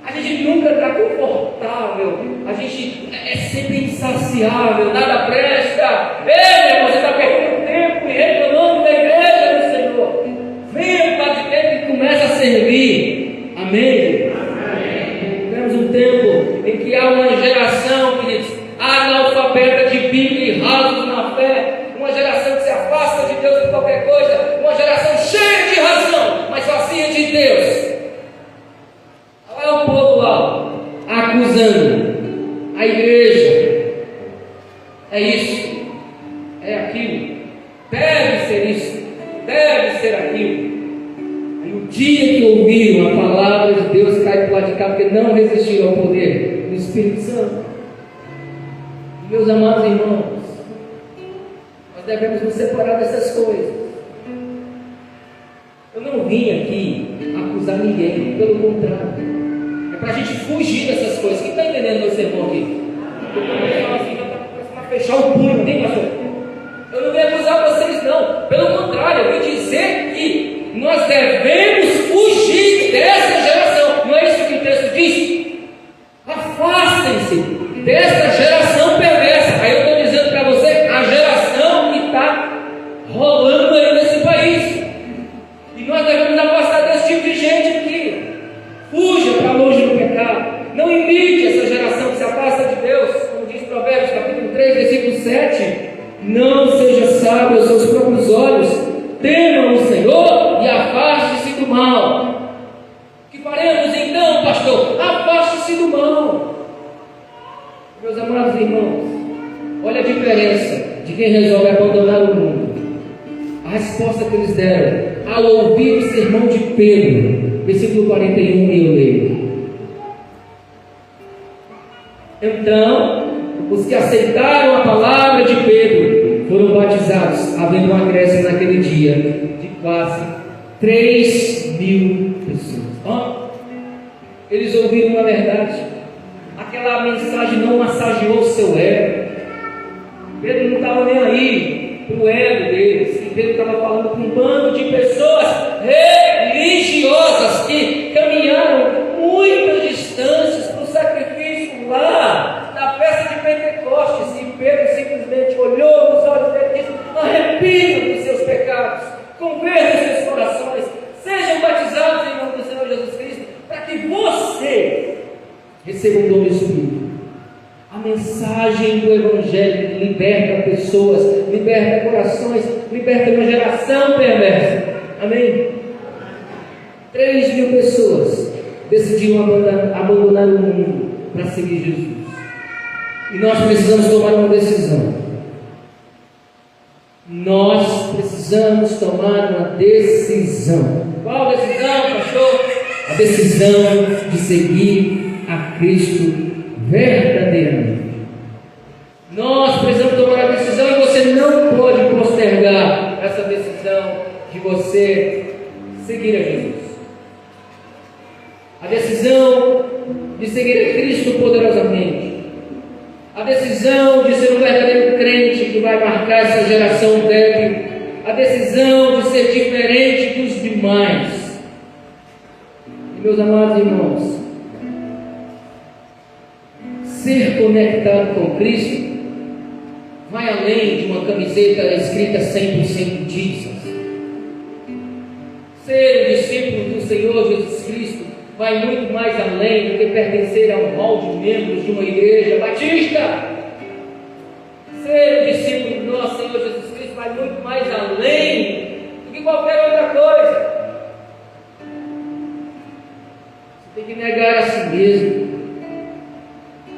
Speaker 2: a gente nunca está confortável, a gente é sempre insaciável, nada presta. Ei, meu irmão, você está perdendo tempo e reclamando da igreja do Senhor. Venha para de tempo e começa a servir. Amém? Temos um tempo em que há uma geração, queridos, analfabeta de Bíblia e rasos na fé, uma geração que se afasta de Deus por qualquer coisa, uma geração cheia de razão, mas vazia de Deus. Olha o povo lá, acusando a igreja. É isso, é aquilo, deve ser isso, deve ser aquilo. Aí o dia que ouviram a palavra de Deus cai para o lado de cá, porque não resistiram ao poder do Espírito Santo. Meus amados irmãos, nós devemos nos separar dessas coisas. Eu não vim aqui acusar ninguém, pelo contrário, é para a gente fugir dessas coisas. Quem está entendendo meu sermão aqui? Para fechar o punho, tem, pastor? Eu não vim acusar vocês, não. Pelo contrário, eu vim dizer que nós devemos fugir dessa geração. Não é isso que o texto diz? Afastem-se dessa geração perversa. Aí eu estou dizendo para você, a geração que está rolando aí nesse país. E nós devemos afastar desse tipo de gente aqui. Fuja para longe do pecado. Não imite essa geração que se afasta de Deus. Como diz Provérbios capítulo 3, versículo 7. Não seja sábio aos seus próprios olhos. Temam o Senhor e afaste-se do mal. O que faremos então, pastor? Afaste-se do mal. Meus amados irmãos, olha a diferença de quem resolve abandonar o mundo. A resposta que eles deram ao ouvir o sermão de Pedro, versículo 41, e eu leio. Então, os que aceitaram a palavra de Pedro foram batizados, havendo um acréscimo naquele dia de quase 3.000 pessoas. Eles ouviram a verdade. Aquela mensagem não massageou o seu ego. Pedro não estava nem aí para o ego deles. Pedro estava falando com um bando de pessoas religiosas que caminharam muitas distâncias para o sacrifício lá na festa de Pentecostes. E Pedro simplesmente olhou nos olhos dele e disse: arrependam dos seus pecados, convertam os seus corações, sejam batizados em nome do Senhor Jesus Cristo, para que você receba o dom do Espírito. A mensagem do Evangelho liberta pessoas, liberta corações, liberta uma geração perversa. Amém? 3.000 pessoas decidiram abandonar o mundo para seguir Jesus. E nós precisamos tomar uma decisão. Nós precisamos tomar uma decisão. Qual decisão, pastor? A decisão de seguir a Cristo verdadeiramente. Nós precisamos tomar a decisão e você não pode postergar essa decisão de você seguir a Jesus. A decisão de seguir a Cristo poderosamente. A decisão de ser um verdadeiro crente que vai marcar essa geração débil. A decisão de ser diferente dos demais. E, meus amados irmãos, ser conectado com Cristo vai além de uma camiseta escrita 100% Jesus. Ser um discípulo do Senhor Jesus Cristo vai muito mais além do que pertencer a um hall de membros de uma igreja batista. Ser um discípulo do nosso Senhor Jesus Cristo vai muito mais além do que qualquer outra coisa. Você tem que negar a si mesmo.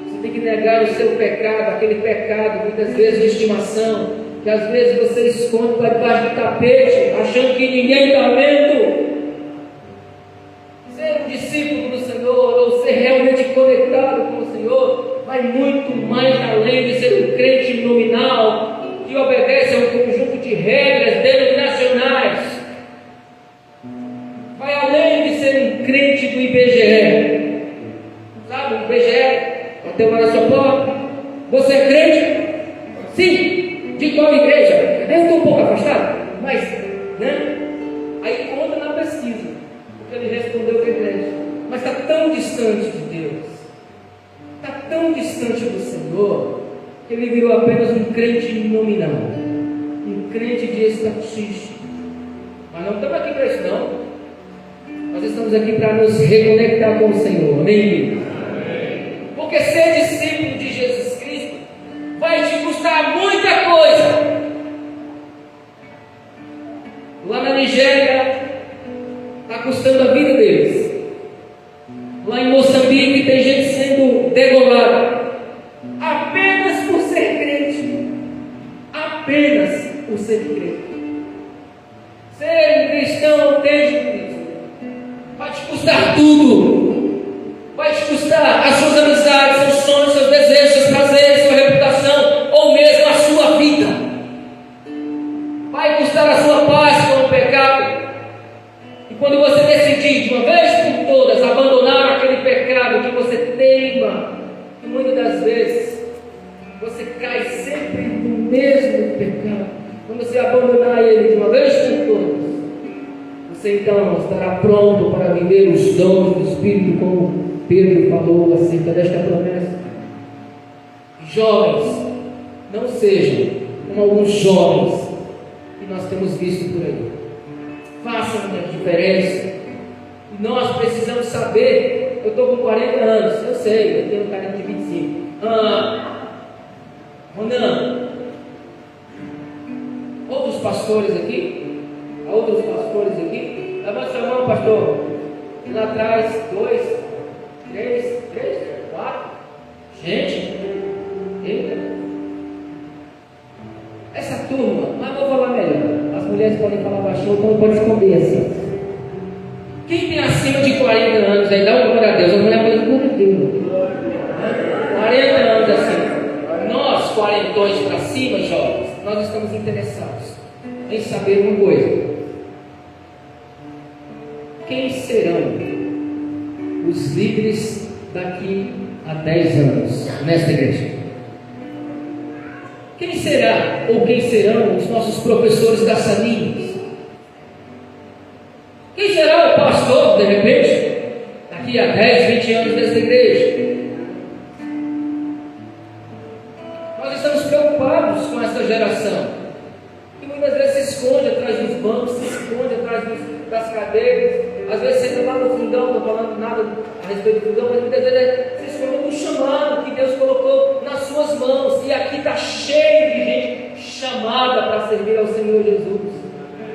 Speaker 2: Você tem que negar o seu pecado, aquele pecado muitas vezes de estimação, que às vezes você esconde para debaixo do tapete, achando que ninguém está vendo. Ser um discípulo do Senhor, ou ser realmente conectado com o Senhor, vai muito mais além de ser um crente nominal, que obedece a um conjunto de regras denominacionais. Vai além de ser um crente do IBGE. Sabe, o IBGE bateu uma na sua porta. Você é crente? Sim. De qual igreja? Eu estou um pouco afastado, mas, né? Aí conta na pesquisa. Ele respondeu que igreja, mas está tão distante de Deus, está tão distante do Senhor, que ele virou apenas um crente nominal, um crente de estatística. Mas não estamos aqui para isso, não. Nós estamos aqui para nos reconectar com o Senhor. Amém? Porque ser discípulo de Jesus Cristo vai te custar muita coisa. Lá na Nigéria está custando a vida deles. Lá em Moçambique tem gente sendo degolada apenas por ser crente. Apenas por ser crente. Ser um cristão autêntico vai te custar tudo. Vai te custar as suas amizades, seus sonhos, seus desejos, seus prazeres, sua reputação, ou mesmo a sua vida. Vai custar a sua paz com o pecado. E quando você decidir de uma vez por todas abandonar aquele pecado que você teima, e muitas das vezes você cai sempre no mesmo pecado, quando você abandonar ele de uma vez por todas, você então estará pronto para viver os dons do Espírito, como Pedro falou acerca desta promessa. Jovens, não sejam como alguns jovens que nós temos visto por aí. Façam uma diferença. E nós precisamos saber. Eu estou com 40 anos, eu sei, eu tenho um cara de 25. Ronan, outros pastores aqui? Há outros pastores aqui? Levanta sua mão, pastor. E lá atrás, 2, 3, 4. Gente, eita. Essa turma, mas vou falar melhor. As mulheres podem falar baixinho, então pode esconder assim. Quem tem acima de 40 anos aí, dá uma glória a Deus. A mulher pode glória a Deus. 40 anos assim. Nós, quarentões para cima, jovens, nós estamos interessados em saber uma coisa. Quem serão os líderes daqui a 10 anos nesta igreja? Quem será ou quem serão os nossos professores das salinhas? Quem será o pastor, de repente, daqui a 10, 20 anos nesta igreja? Nós estamos preocupados com essa geração, que muitas vezes se esconde atrás dos bancos, se esconde atrás das cadeiras, às vezes senta lá no fundão, não estou falando nada a respeito do fundão, mas muitas vezes se esconde do chamado que Deus colocou na suas mãos. E aqui está cheio de gente chamada para servir ao Senhor Jesus.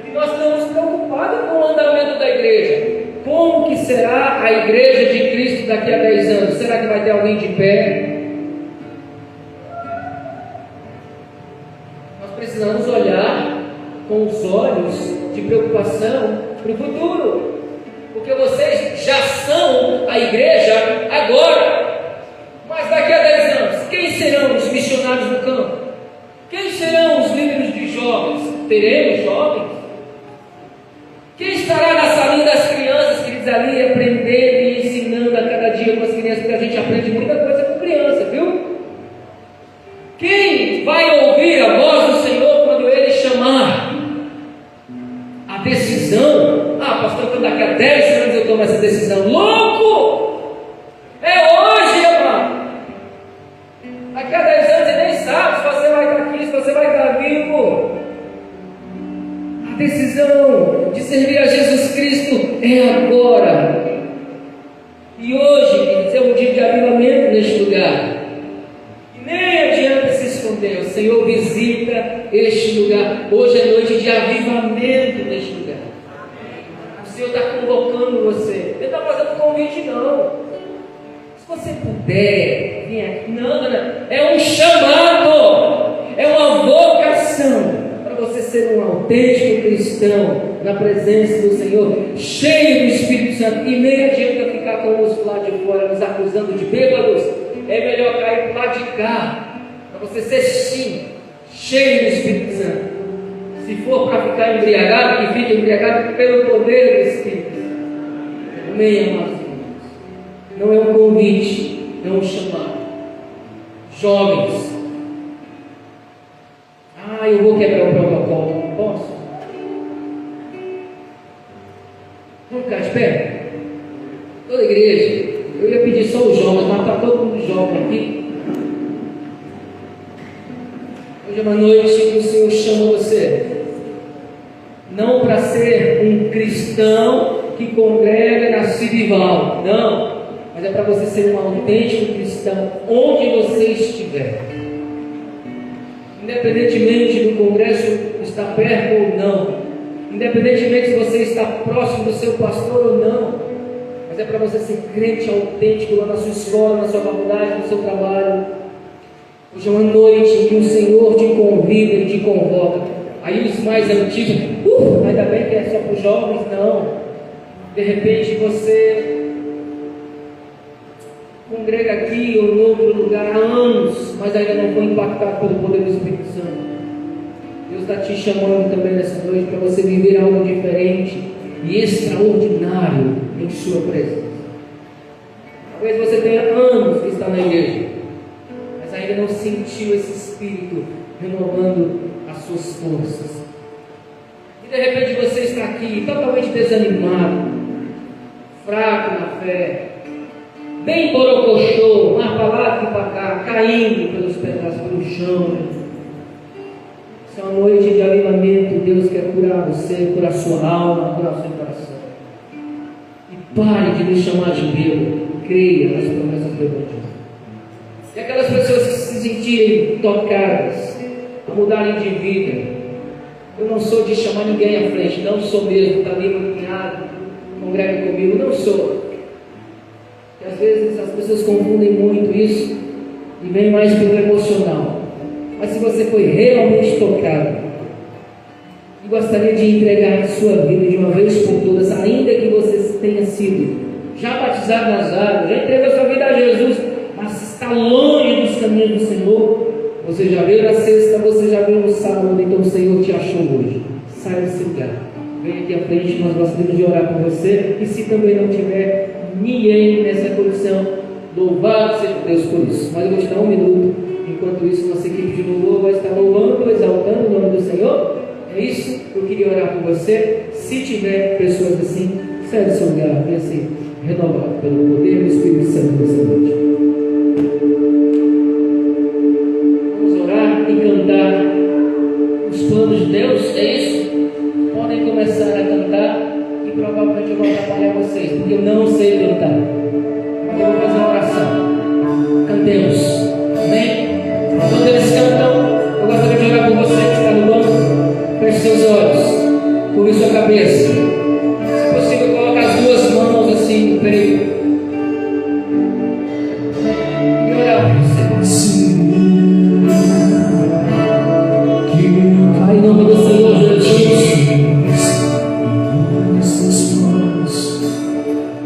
Speaker 2: E nós estamos preocupados com o andamento da igreja. Como que será a igreja de Cristo daqui a 10 anos? Será que vai ter alguém de pé? Nós precisamos olhar com os olhos de preocupação para o futuro, porque vocês já são a igreja agora, mas daqui a 10 anos, quem serão os missionários no campo? Quem serão os líderes de jovens? Teremos jovens? Quem estará na salinha das crianças, queridos, ali aprendendo e ensinando a cada dia com as crianças, porque a gente aprende muita coisa com criança, viu? Quem vai ouvir a voz do Senhor quando Ele chamar? A decisão, pastor, então daqui a 10 anos eu tomo essa decisão. Louco! É hoje, amado. Daqui a 10 anos você nem sabe se você vai estar aqui, se você vai estar vivo. A decisão de servir a Jesus Cristo é agora. E hoje, queridos, é um dia de avivamento neste lugar. E nem adianta se esconder. O Senhor visita este lugar. Hoje é noite de avivamento neste lugar. O Senhor está convocando você. Ele não está fazendo convite, não. Se você puder vir aqui, não. É um chamado, é uma vocação para você ser um autêntico cristão na presença do Senhor, cheio do Espírito Santo. E nem adianta ficar conosco lá de fora, nos acusando de bêbados. É melhor cair para lado de cá, para você ser sim, cheio do Espírito Santo. Se for para ficar embriagado, que fique embriagado pelo poder do Espírito. Amém, amados irmãos? Não é um convite, é um chamado. Jovens, eu vou quebrar o protocolo, não posso? Vamos ficar de pé? Toda a igreja. Eu ia pedir só os jovens, mas está todo mundo jovem aqui. Hoje é uma noite que o Senhor chama você, não para ser um cristão que congrega na Civival, não, mas é para você ser um autêntico cristão onde você estiver, independentemente do congresso estar perto ou não, independentemente se você está próximo do seu pastor ou não, mas é para você ser crente autêntico lá na sua escola, na sua faculdade, no seu trabalho. Hoje é uma noite em que o Senhor te convida e te convoca. Aí os mais antigos, ainda bem que é só para os jovens, não. De repente você congrega aqui ou em outro lugar há anos, mas ainda não foi impactado pelo poder do Espírito Santo. Deus está te chamando também nessa noite para você viver algo diferente e extraordinário em sua presença. Talvez você tenha anos que está na igreja, mas ainda não sentiu esse Espírito renovando as suas forças. E de repente você está aqui totalmente desanimado, fraco na fé, bem borocochô, mais para lá que para cá, caindo pelos pedaços, pelo chão. Essa é uma noite de avivamento. Deus quer curar você, curar sua alma, curar seu coração. E pare de nos chamar de bêbado. Creia nas promessas do Evangelho. E aquelas pessoas que se sentirem tocadas a mudarem de vida. Eu não sou de chamar ninguém à frente, não sou mesmo. Está ali meu cunhado, congrega comigo, não sou. E às vezes as pessoas confundem muito isso e vem mais pelo emocional. Mas se você foi realmente tocado e gostaria de entregar a sua vida de uma vez por todas, ainda que você tenha sido já batizado nas águas, já entregou a sua vida a Jesus, mas está longe dos caminhos do Senhor, você já veio na sexta, você já veio no sábado, então o Senhor te achou hoje. Sai desse lugar, vem aqui à frente, nós gostaríamos de orar por você. E se também não tiver ninguém nessa condição, louvado seja Deus por isso. Mas eu vou te dar um minuto. Enquanto isso, nossa equipe de louvor vai estar louvando, exaltando o nome do Senhor. É isso que eu queria orar por você. Se tiver pessoas assim, sai do seu lugar, venha assim, renovado pelo poder do Espírito Santo dessa noite. Vamos orar e cantar os planos de Deus, é isso? Podem começar a cantar e provavelmente eu vou atrapalhar vocês, porque eu não sei cantar. Mas eu vou fazer uma oração. Cantemos. Amém?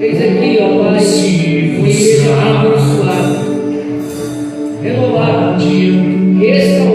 Speaker 1: Eis aqui, ó Pai, uma igreja abençoada, renovada, restaurada.